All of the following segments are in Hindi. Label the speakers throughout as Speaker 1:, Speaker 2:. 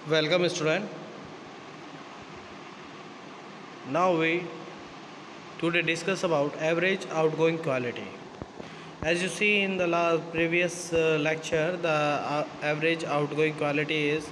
Speaker 1: Welcome student. Now we today discuss about average outgoing quality. As you see in the previous lecture, the average outgoing quality is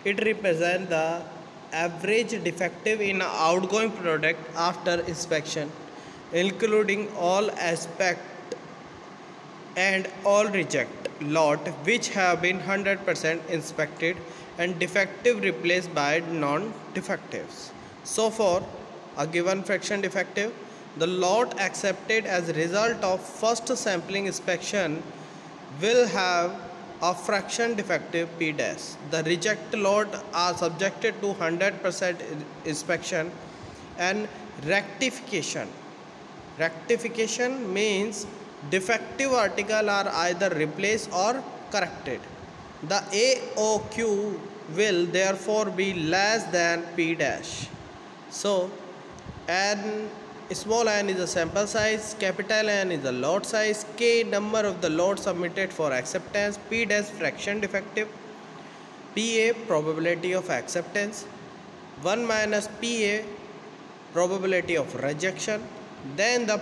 Speaker 1: it represents the average defective in an outgoing product after inspection, including all aspect and all reject lot which have been 100% inspected and defective replaced by non-defectives. So for a given fraction defective, the lot accepted as a result of first sampling inspection will have a fraction defective P dash. The reject lot are subjected to 100% inspection and rectification. Rectification means defective article are either replaced or corrected. The AOQ will therefore be less than P dash. So n, small n is a sample size, capital N is the lot size, K number of the lot submitted for acceptance, P dash fraction defective, PA probability of acceptance, 1 minus PA probability of rejection. Then the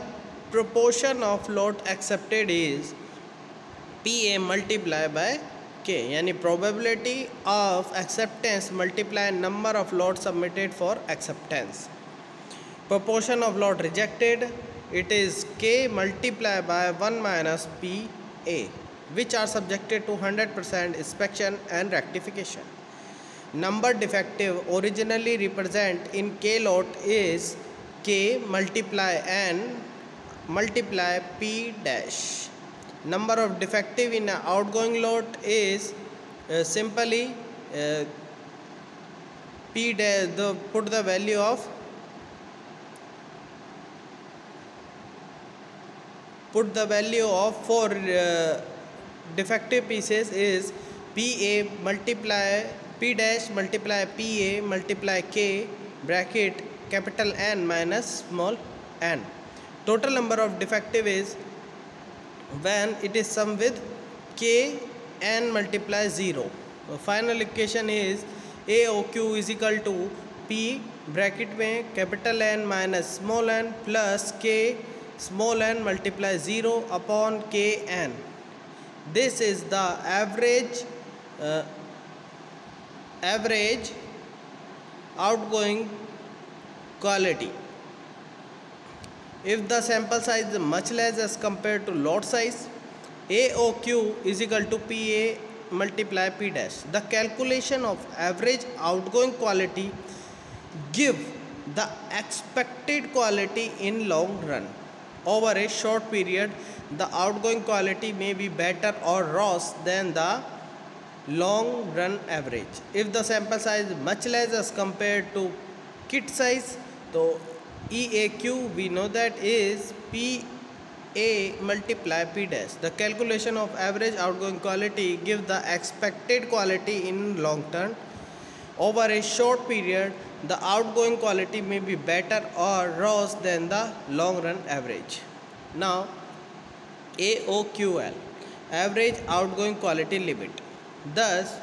Speaker 1: proportion of lot accepted is PA multiplied by K, यानी probability of acceptance multiply number of lot submitted for acceptance. Proportion of lot rejected, it is K multiplied by 1 minus PA, which are subjected to 100% inspection and rectification. Number defective originally represent in K lot is K multiply N multiply P dash. Number of defective in an outgoing lot is simply P dash, put the value of for defective pieces is PA multiply P dash multiply PA multiply K bracket capital N minus small n. Total number of defective is when it is sum with K n multiply 0. The final equation is AOQ is equal to P bracket में capital N minus small n plus K small n multiply 0 upon K n. This is the average outgoing quality. If the sample size is much less as compared to lot size, AOQ is equal to PA multiply P dash. The calculation of average outgoing quality give the expected quality in long run. Over a short period, the outgoing quality may be better or worse than the long run average. If the sample size is much less as compared to kit size, so EAQ we know that is PA multiply P dash. The calculation of average outgoing quality gives the expected quality in long term. Over a short period, the outgoing quality may be better or worse than the long run average. Now AOQL, average outgoing quality limit. Thus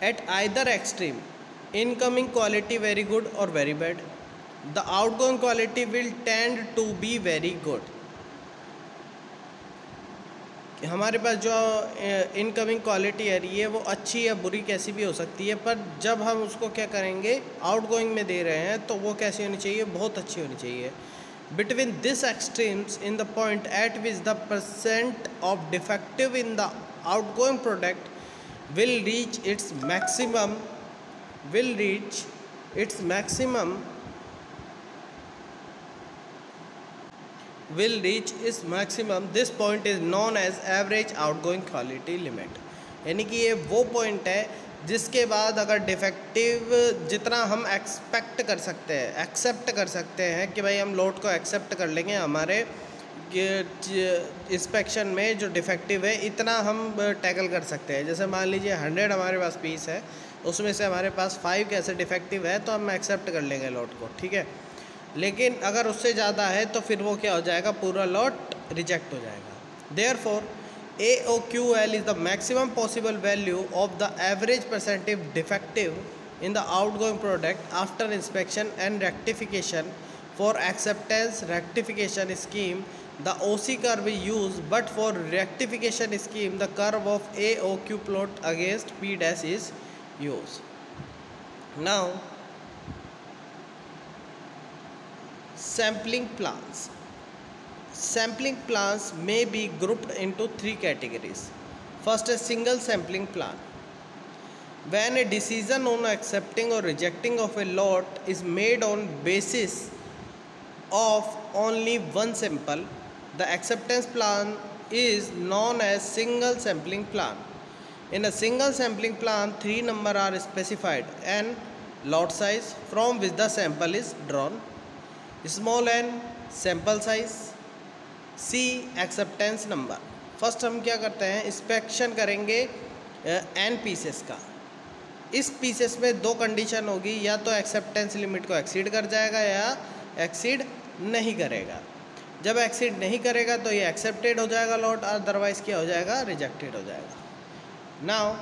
Speaker 1: at either extreme, incoming quality very good or very bad, the outgoing quality will tend to be very good. हमारे पास जो इनकमिंग क्वालिटी आ रही है वो अच्छी या बुरी कैसी भी हो सकती है, पर जब हम उसको क्या करेंगे आउटगोइंग में दे रहे हैं तो वो कैसी होनी चाहिए, बहुत अच्छी होनी चाहिए. Between these extremes in the point at which the percent of defective in the outgoing product will reach its maximum, this point is known as average outgoing quality limit. यानी कि ये वो पॉइंट है जिसके बाद अगर डिफेक्टिव जितना हम एक्सपेक्ट कर सकते हैं, एक्सेप्ट कर सकते हैं कि भाई हम लोड को एक्सेप्ट कर लेंगे, हमारे इंस्पेक्शन में जो डिफेक्टिव है इतना हम टैकल कर सकते हैं. जैसे मान लीजिए 100 हमारे पास पीस है, उसमें से हमारे पास 5 कैसे डिफेक्टिव है तो हम एक्सेप्ट कर लेंगे लोड को, ठीक है. लेकिन अगर उससे ज़्यादा है तो फिर वो क्या हो जाएगा, पूरा लॉट रिजेक्ट हो जाएगा. Therefore AOQL is the maximum possible value of the average percentage defective in the outgoing product after inspection and rectification. For acceptance rectification scheme, the OC curve is used, but for rectification scheme, the curve of AOQ plot against P dash is used. Now, sampling plans. Sampling plans may be grouped into three categories. First, a single sampling plan. When a decision on accepting or rejecting of a lot is made on basis of only one sample, the acceptance plan is known as single sampling plan. In a single sampling plan, three numbers are specified: n, lot size from which the sample is drawn; small n, sample size; C, acceptance number. First हम क्या करते हैं, इंस्पेक्शन करेंगे n पीसेस का. इस पीसेस में दो कंडीशन होगी, या तो एक्सेप्टेंस लिमिट को एक्सीड कर जाएगा या एक्सीड नहीं करेगा. जब एक्सीड नहीं करेगा तो ये एक्सेप्टेड हो जाएगा लॉट, अदरवाइज क्या हो जाएगा, रिजेक्टेड हो जाएगा. Now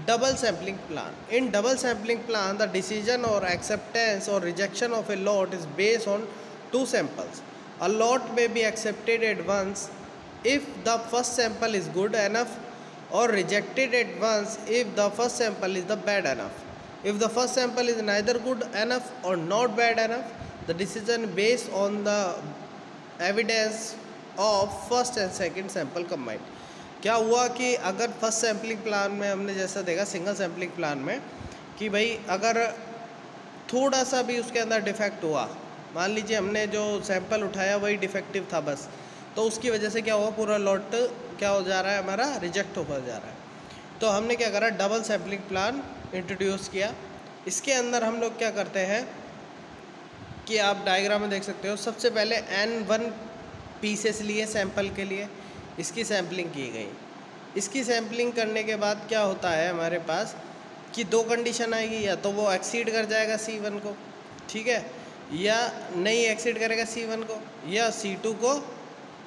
Speaker 1: double sampling plan. In double sampling plan the decision और एक्सेप्टेंस और rejection of a lot is based on two samples. A lot may be accepted at once if the first sample is good enough, or rejected at once if the first sample is the bad enough. If the first sample is neither good enough or not bad enough, the decision based on the evidence of first and second sample combined. क्या हुआ कि अगर फर्स्ट सैम्पलिंग प्लान में हमने जैसा देखा सिंगल सैम्पलिंग प्लान में कि भाई अगर थोड़ा सा भी उसके अंदर डिफेक्ट हुआ, मान लीजिए हमने जो सैंपल उठाया वही डिफेक्टिव था बस, तो उसकी वजह से क्या हुआ, पूरा लॉट क्या हो जा रहा है, हमारा रिजेक्ट होकर जा रहा है. तो हमने क्या करा, डबल सैम्पलिंग प्लान इंट्रोड्यूस किया. इसके अंदर हम लोग क्या करते हैं कि आप डायग्राम में देख सकते हो, सबसे पहले N1 पीसेस लिए सैंपल के लिए, इसकी सैम्पलिंग की गई. इसकी सैम्पलिंग करने के बाद क्या होता है हमारे पास कि दो कंडीशन आएगी, या तो वो एक्सीड कर जाएगा C1 को, ठीक है, या नहीं एक्सीड करेगा C1 को, या C2 को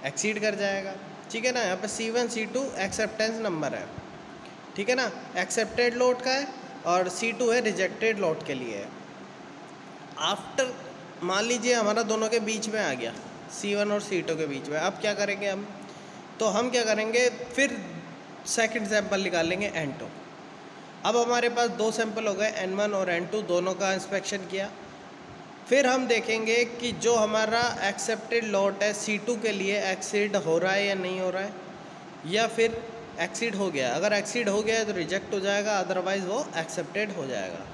Speaker 1: एक्सीड कर जाएगा. ठीक है ना, यहाँ पे C1 C2 एक्सेप्टेंस नंबर है, ठीक है ना, एक्सेप्टेड लॉट का है, और C2 है रिजेक्टेड लॉट के लिए है. आफ्टर मान लीजिए हमारा दोनों के बीच में आ गया, C1 और C2 के बीच में, अब क्या करेंगे हम, तो हम क्या करेंगे, फिर सेकंड सैंपल निकालेंगे N2. अब हमारे पास दो सैंपल हो गए, N1 और N2, दोनों का इंस्पेक्शन किया. फिर हम देखेंगे कि जो हमारा एक्सेप्टेड लॉट है C2 के लिए एक्सीड हो रहा है या नहीं हो रहा है, या फिर एक्सीड हो गया. अगर एक्सीड हो गया है तो रिजेक्ट हो जाएगा, अदरवाइज़ वो एक्सेप्टेड हो जाएगा.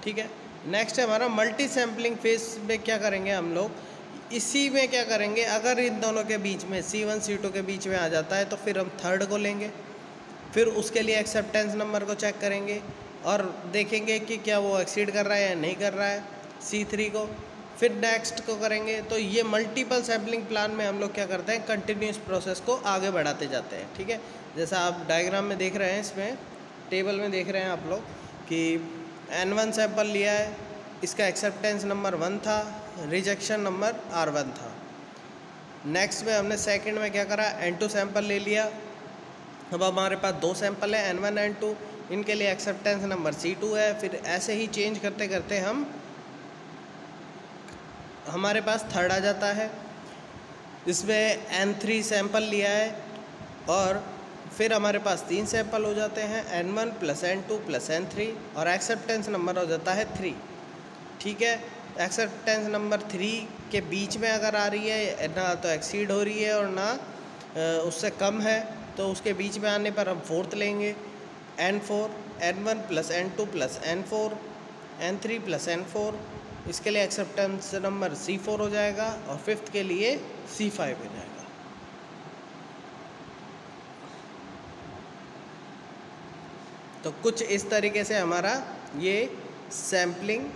Speaker 1: ठीक है. नेक्स्ट है हमारा मल्टी सैम्पलिंग फेज में क्या करेंगे हम लोग, इसी में क्या करेंगे, अगर इन दोनों के बीच में C1 C2 के बीच में आ जाता है तो फिर हम थर्ड को लेंगे, फिर उसके लिए एक्सेप्टेंस नंबर को चेक करेंगे और देखेंगे कि क्या वो एक्सीड कर रहा है या नहीं कर रहा है C3 को, फिर नेक्स्ट को करेंगे. तो ये मल्टीपल सैम्पलिंग प्लान में हम लोग क्या करते हैं, कंटिन्यूस प्रोसेस को आगे बढ़ाते जाते हैं. ठीक है, जैसा आप डायग्राम में देख रहे हैं, इसमें टेबल में देख रहे हैं आप लोग कि N1 सैंपल लिया है, इसका एक्सेप्टेंस नंबर 1 था, रिजेक्शन नंबर R1 था. नेक्स्ट में हमने सेकंड में क्या करा, N2 सैंपल ले लिया. अब हमारे पास दो सैंपल है N1 N2, इनके लिए एक्सेप्टेंस नंबर C2 है. फिर ऐसे ही चेंज करते करते हमारे पास थर्ड आ जाता है, इसमें N3 सैंपल लिया है, और फिर हमारे पास 3 सैंपल हो जाते हैं, N1 + N2 + N3, और एक्सेप्टेंस नंबर हो जाता है 3. ठीक है, एक्सेप्टेंस नंबर 3 के बीच में अगर आ रही है, ना तो एक्सीड हो रही है और ना उससे कम है, तो उसके बीच में आने पर हम फोर्थ लेंगे, N4, N1 + N2 + N4, N3 + N4. इसके लिए एक्सेप्टेंस नंबर C4 हो जाएगा, और फिफ्थ के लिए C5 हो जाएगा. तो कुछ इस तरीके से हमारा ये सैम्पलिंग,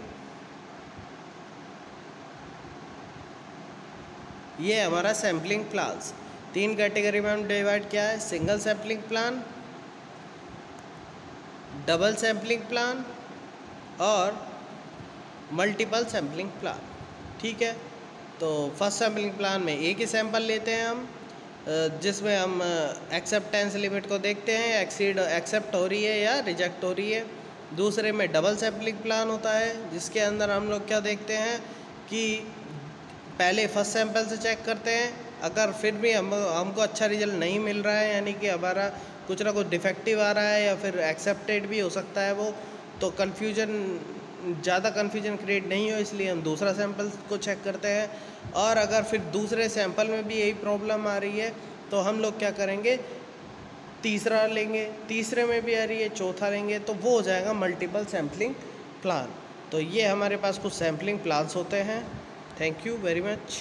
Speaker 1: ये हमारा सैम्पलिंग प्लान्स 3 कैटेगरी में हम डिवाइड किया है, single sampling plan, double sampling plan और मल्टीपल सैम्पलिंग प्लान. ठीक है, तो फर्स्ट सैम्पलिंग प्लान में एक ही सैंपल लेते हैं हम, जिसमें हम एक्सेप्टेंस लिमिट को देखते हैं, एक्सेप्ट हो रही है या रिजेक्ट हो रही है। दूसरे में डबल सैम्पलिंग प्लान होता है, जिसके अंदर हम लोग क्या देखते हैं कि पहले फर्स्ट सैंपल से चेक करते हैं, अगर फिर भी हमको अच्छा रिजल्ट नहीं मिल रहा है, यानी कि हमारा कुछ ना कुछ डिफेक्टिव आ रहा है या फिर एक्सेप्टेड भी हो सकता है वो, तो ज़्यादा कन्फ्यूजन क्रिएट नहीं हो, इसलिए हम दूसरा सैंपल को चेक करते हैं। और अगर फिर दूसरे सैंपल में भी यही प्रॉब्लम आ रही है तो हम लोग क्या करेंगे, तीसरा लेंगे, तीसरे में भी आ रही है, चौथा लेंगे, तो वो हो जाएगा मल्टीपल सैम्पलिंग प्लान। तो ये हमारे पास कुछ सैम्पलिंग प्लान्स होते हैं। Thank you very much.